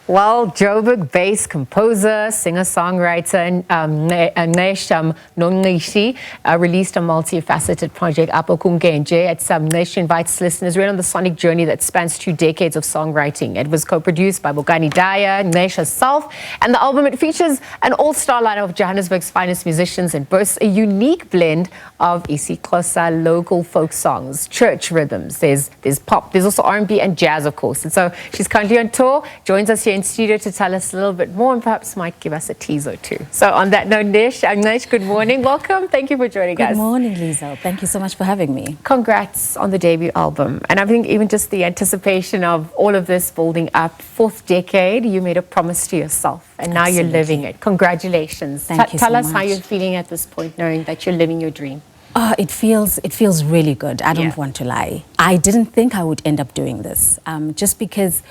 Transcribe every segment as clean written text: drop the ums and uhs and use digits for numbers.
Well, Joburg-based composer, singer-songwriter, Ncesh Nonxishi released a multi-faceted project, Apho Kungenje. Ncesh invites listeners right on the sonic journey that spans 2 decades of songwriting. It was co-produced by Bongani Daya, Ncesh herself, and the album, it features an all-star lineup of Johannesburg's finest musicians and boasts a unique blend of isiXhosa local folk songs, church rhythms. There's pop, there's also R&B and jazz, of course. And so she's currently on tour, joins us here in studio to tell us a little bit more and perhaps might give us a teaser too. So on that note, Ncesh, good morning. Welcome. Thank you for joining us. Good morning, Lisa. Thank you so much for having me. Congrats on the debut album. And I think even just the anticipation of all of this building up, 4th decade, you made a promise to yourself and now You're living it. Congratulations. Thank you so Tell us much. how you're feeling at this point, knowing that you're living your dream. It feels really good. I don't want to lie. I didn't think I would end up doing this, just because,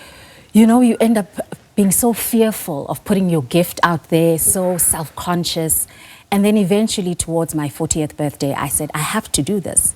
you know, you end up being so fearful of putting your gift out there, so self-conscious. And then eventually towards my 40th birthday, I said, I have to do this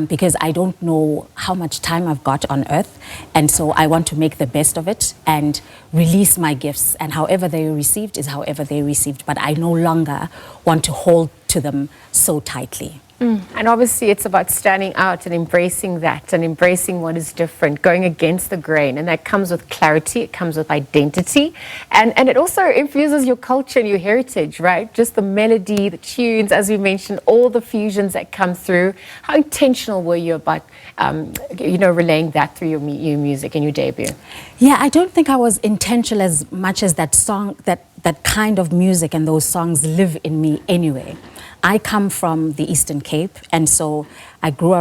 because I don't know how much time I've got on earth. And so I want to make the best of it and release my gifts. And however they are received is however they are received. But I no longer want to hold to them so tightly. And obviously it's about standing out and embracing that and embracing what is different, going against the grain. And that comes with clarity, it comes with identity. And it also infuses your culture and your heritage, right? Just the melody, the tunes, as we mentioned, all the fusions that come through. How intentional were you about, relaying that through your music and your debut? Yeah, I don't think I was intentional as much as that song, that kind of music and those songs live in me anyway. I come from the Eastern Cape, and so I grew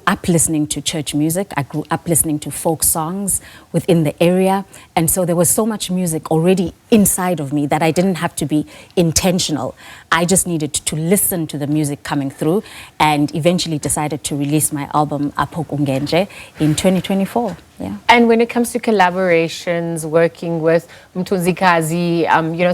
up listening to church music. I grew up listening to folk songs within the area. And so there was so much music already inside of me that I didn't have to be intentional. I just needed to listen to the music coming through and eventually decided to release my album, Apho Kungenje, in 2024. Yeah. And when it comes to collaborations, working with Mthunzikazi,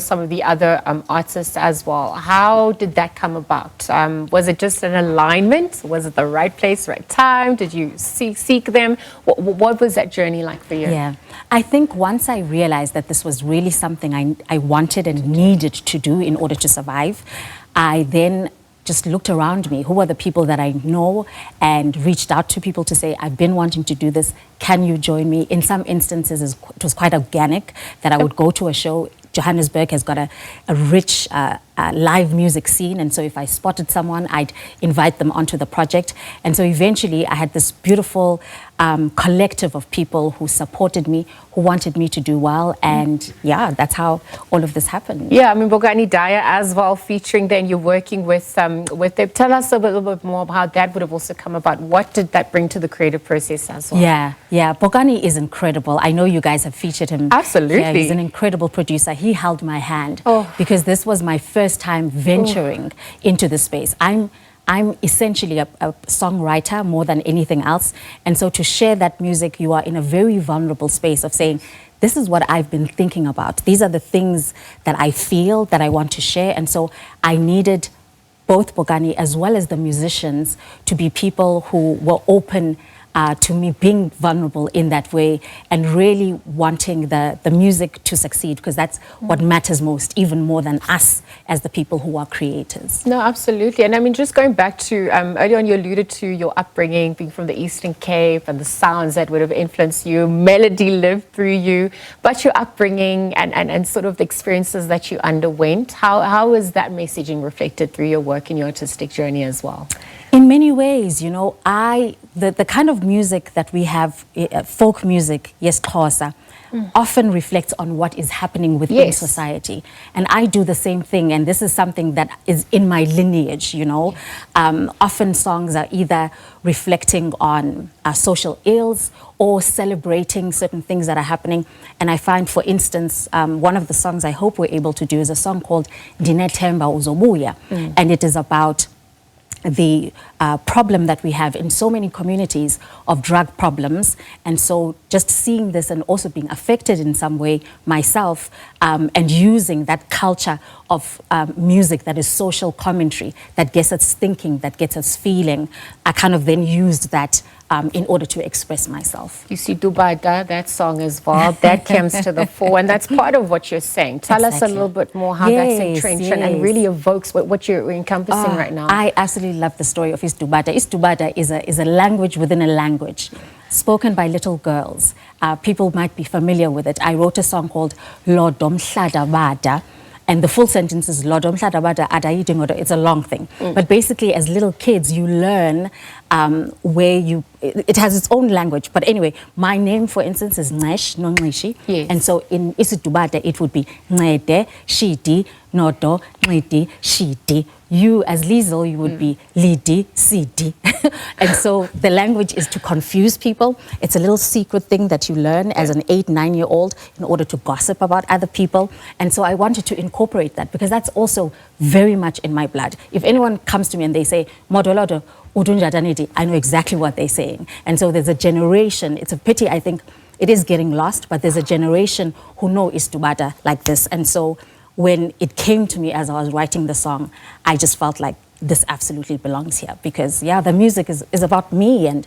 some of the other artists as well, how did that come about? Was it just an alignment? Was it the right place, right time? Did you seek them? What was that journey like for you? Yeah, I think once I realized that this was really something I wanted and needed to do in order to survive, I then just looked around me. Who are the people that I know, and reached out to people to say, I've been wanting to do this. Can you join me? In some instances, it was quite organic that I would go to a show. Johannesburg has got a rich live music scene, and so if I spotted someone, I'd invite them onto the project. And so eventually I had this beautiful collective of people who supported me, who wanted me to do well, and yeah, that's how all of this happened. Yeah, I mean, Bongani Daya as well, featuring them, you're working with them. Tell us a little bit more about how that would have also come about. What did that bring to the creative process as well? Yeah, Bongani is incredible. I know you guys have featured him. Absolutely. Yeah, he's an incredible producer. He held my hand because this was my first time venturing into the space. I'm essentially a songwriter more than anything else. And so to share that music, you are in a very vulnerable space of saying, this is what I've been thinking about. These are the things that I feel that I want to share. And so I needed both Bongani as well as the musicians to be people who were open to me being vulnerable in that way and really wanting the music to succeed, because that's what matters most, even more than us as the people who are creators. No, absolutely. And I mean, just going back to earlier on, you alluded to your upbringing, being from the Eastern Cape and the sounds that would have influenced you, melody lived through you, but your upbringing and sort of the experiences that you underwent, how is that messaging reflected through your work and your artistic journey as well? In many ways, you know, the kind of music that we have, folk music, isiXhosa, often reflects on what is happening within society. And I do the same thing, and this is something that is in my lineage, you know. Often songs are either reflecting on social ills or celebrating certain things that are happening. And I find, for instance, one of the songs I hope we're able to do is a song called Ndinethemba Uzobuya, and it is about the problem that we have in so many communities of drug problems. And so just seeing this and also being affected in some way myself, and using that culture of music that is social commentary, that gets us thinking, that gets us feeling, I kind of then used that in order to express myself. You see, Dubada, that song as well, that comes to the fore, and that's part of what you're saying. Tell us a little bit more how that's entrenched and really evokes what you're encompassing right now. I absolutely love the story of Isdubada. Isdubada is a language within a language, spoken by little girls. People might be familiar with it. I wrote a song called Lodom Shadabada. And the full sentence is Lodom Shadabada Adayiti Ngodo. It's a long thing. But basically, as little kids, you learn it has its own language. But anyway, my name, for instance, is Ncesh Nonxishi. Yes. And so in Isdubada, it would be Ncede, Shidi, Nodo, Ncedi, Shidi. You, as Liesl, you would be Lidi, Sidi. And so the language is to confuse people. It's a little secret thing that you learn as an 8, 9-year-old in order to gossip about other people. And so I wanted to incorporate that because that's also very much in my blood. If anyone comes to me and they say, Modolodo, Udunjadaniti, I know exactly what they're saying. And so there's a generation, it's a pity, I think it is getting lost, but there's a generation who know Isdubada like this. And so when it came to me as I was writing the song, I just felt like this absolutely belongs here because, yeah, the music is about me and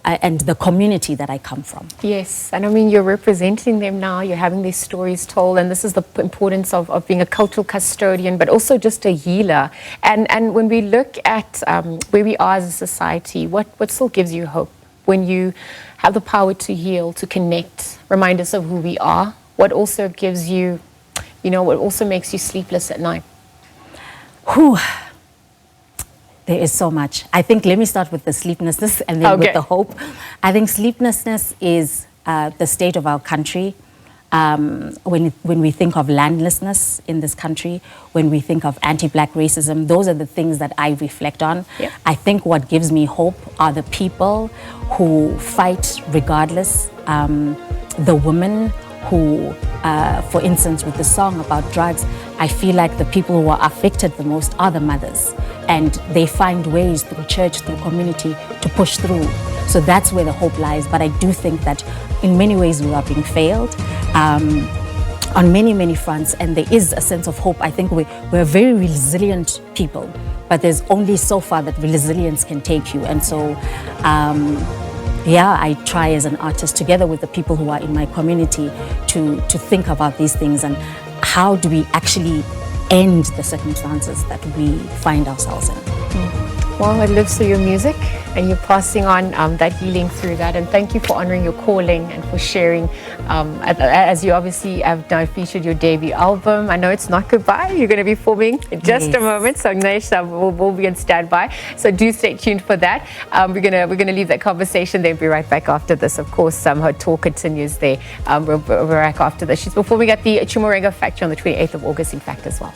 and the community that I come from. Yes, and I mean, you're representing them now, you're having these stories told, and this is the importance of being a cultural custodian, but also just a healer. And when we look at where we are as a society, what still gives you hope when you have the power to heal, to connect, remind us of who we are? What also gives you, what also makes you sleepless at night? Whew. There is so much. I think, let me start with the sleeplessness and then with the hope. I think sleeplessness is the state of our country. When we think of landlessness in this country, when we think of anti-Black racism, those are the things that I reflect on. Yep. I think what gives me hope are the people who fight regardless, the women who, for instance, with the song about drugs, I feel like the people who are affected the most are the mothers. And they find ways through church, through community, to push through. So that's where the hope lies. But I do think that in many ways we are being failed on many, many fronts. And there is a sense of hope. I think we're very resilient people, but there's only so far that resilience can take you. And so, yeah, I try as an artist, together with the people who are in my community, to think about these things and how do we actually end the circumstances that we find ourselves in. Well, it lives through your music and you're passing on that healing through that. And thank you for honoring your calling and for sharing. As you obviously have now featured your debut album. I know it's not goodbye. You're going to be forming in just a moment. So Ncesh will be on standby. So do stay tuned for that. We're gonna leave that conversation there and be right back after this. Of course, her tour continues there. We'll be back after this. She's performing at the Chimurenga Factory on the 28th of August, in fact, as well.